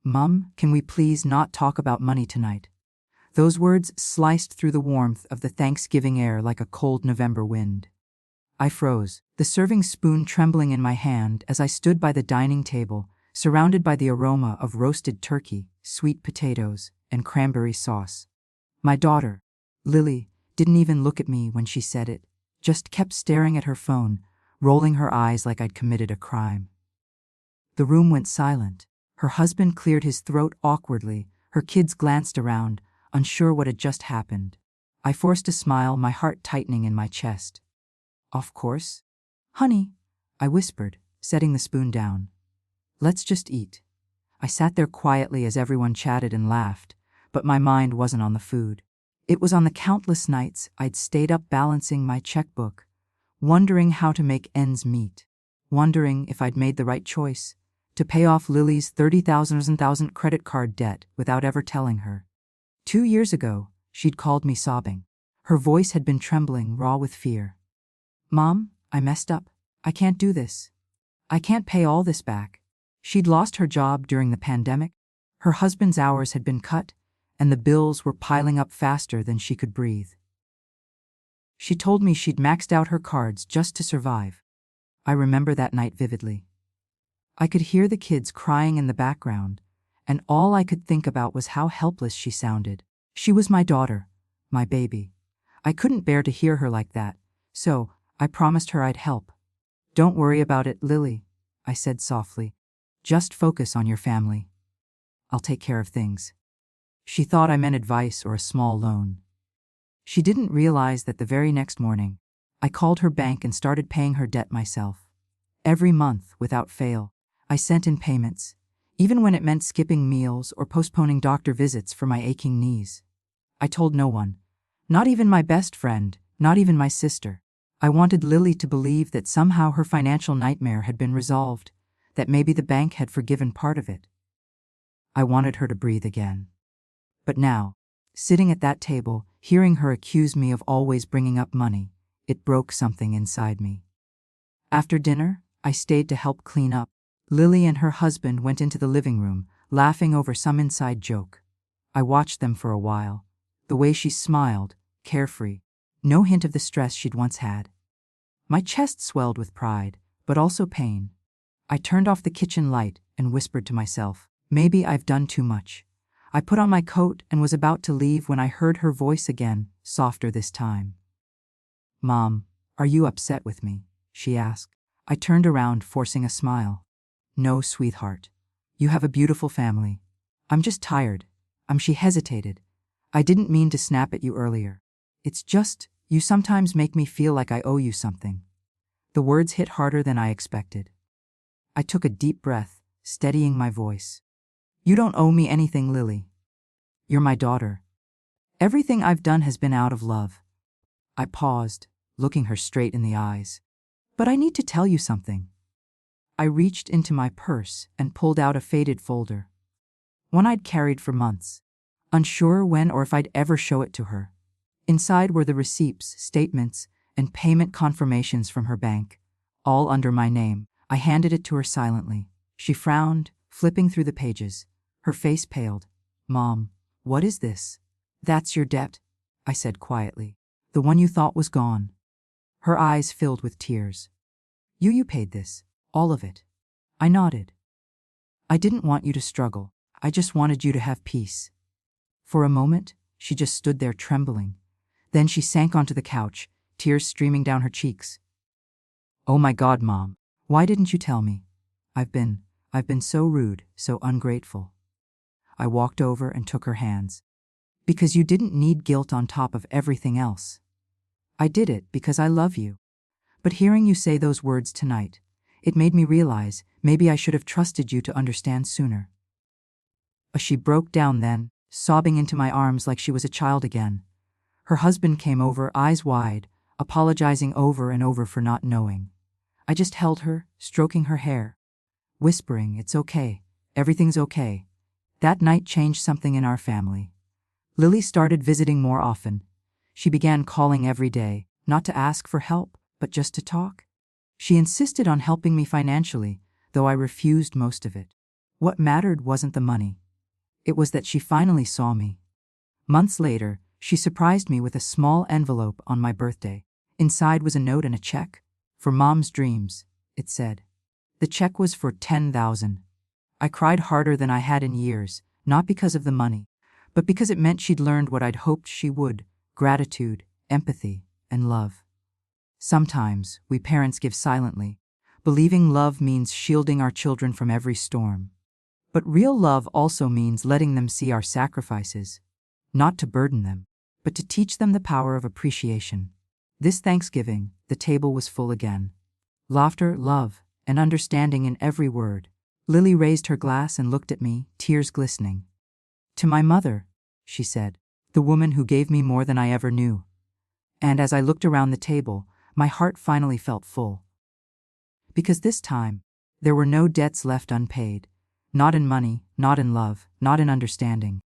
"Mom, can we please not talk about money tonight?" Those words sliced through the warmth of the Thanksgiving air like a cold November wind. I froze, the serving spoon trembling in my hand as I stood by the dining table, surrounded by the aroma of roasted turkey, sweet potatoes, and cranberry sauce. My daughter, Lily, didn't even look at me when she said it, just kept staring at her phone, rolling her eyes like I'd committed a crime. The room went silent. Her husband cleared his throat awkwardly. Her kids glanced around, unsure what had just happened. I forced a smile, my heart tightening in my chest. "Of course. Honey," I whispered, setting the spoon down. "Let's just eat." I sat there quietly as everyone chatted and laughed, but my mind wasn't on the food. It was on the countless nights I'd stayed up balancing my checkbook, wondering how to make ends meet, wondering if I'd made the right choice to pay off Lily's $30,000 credit card debt without ever telling her. 2 years ago, she'd called me sobbing. Her voice had been trembling, raw with fear. "Mom, I messed up. I can't do this. I can't pay all this back." She'd lost her job during the pandemic. Her husband's hours had been cut, and the bills were piling up faster than she could breathe. She told me she'd maxed out her cards just to survive. I remember that night vividly. I could hear the kids crying in the background, and all I could think about was how helpless she sounded. She was my daughter, my baby. I couldn't bear to hear her like that, so I promised her I'd help. "Don't worry about it, Lily," I said softly. "Just focus on your family. I'll take care of things." She thought I meant advice or a small loan. She didn't realize that the very next morning, I called her bank and started paying her debt myself. Every month, without fail, I sent in payments, even when it meant skipping meals or postponing doctor visits for my aching knees. I told no one, not even my best friend, not even my sister. I wanted Lily to believe that somehow her financial nightmare had been resolved, that maybe the bank had forgiven part of it. I wanted her to breathe again. But now, sitting at that table, hearing her accuse me of always bringing up money, it broke something inside me. After dinner, I stayed to help clean up. Lily and her husband went into the living room, laughing over some inside joke. I watched them for a while. The way she smiled, carefree, no hint of the stress she'd once had. My chest swelled with pride, but also pain. I turned off the kitchen light and whispered to myself, maybe I've done too much. I put on my coat and was about to leave when I heard her voice again, softer this time. "Mom, are you upset with me?" she asked. I turned around, forcing a smile. "No, sweetheart. You have a beautiful family. I'm just tired." She hesitated. "I didn't mean to snap at you earlier. It's just, you sometimes make me feel like I owe you something." The words hit harder than I expected. I took a deep breath, steadying my voice. "You don't owe me anything, Lily. You're my daughter. Everything I've done has been out of love." I paused, looking her straight in the eyes. "But I need to tell you something." I reached into my purse and pulled out a faded folder. One I'd carried for months, unsure when or if I'd ever show it to her. Inside were the receipts, statements, and payment confirmations from her bank, all under my name. I handed it to her silently. She frowned, flipping through the pages. Her face paled. "Mom, what is this?" "That's your debt," I said quietly. "The one you thought was gone." Her eyes filled with tears. You paid this, all of it." I nodded. "I didn't want you to struggle. I just wanted you to have peace." For a moment, she just stood there trembling. Then she sank onto the couch, tears streaming down her cheeks. "Oh my God, Mom, why didn't you tell me? I've been so rude, so ungrateful." I walked over and took her hands. "Because you didn't need guilt on top of everything else. I did it because I love you. But hearing you say those words tonight, it made me realize maybe I should have trusted you to understand sooner." She broke down then, sobbing into my arms like she was a child again. Her husband came over, eyes wide, apologizing over and over for not knowing. I just held her, stroking her hair, whispering, "It's okay, everything's okay." That night changed something in our family. Lily started visiting more often. She began calling every day, not to ask for help, but just to talk. She insisted on helping me financially, though I refused most of it. What mattered wasn't the money. It was that she finally saw me. Months later, she surprised me with a small envelope on my birthday. Inside was a note and a check. For Mom's dreams, it said. The check was for $10,000. I cried harder than I had in years, not because of the money, but because it meant she'd learned what I'd hoped she would: gratitude, empathy, and love. Sometimes, we parents give silently, believing love means shielding our children from every storm. But real love also means letting them see our sacrifices, not to burden them, but to teach them the power of appreciation. This Thanksgiving, the table was full again. Laughter, love, and understanding in every word. Lily raised her glass and looked at me, tears glistening. "To my mother," she said, "the woman who gave me more than I ever knew." And as I looked around the table, my heart finally felt full. Because this time, there were no debts left unpaid. Not in money, not in love, not in understanding.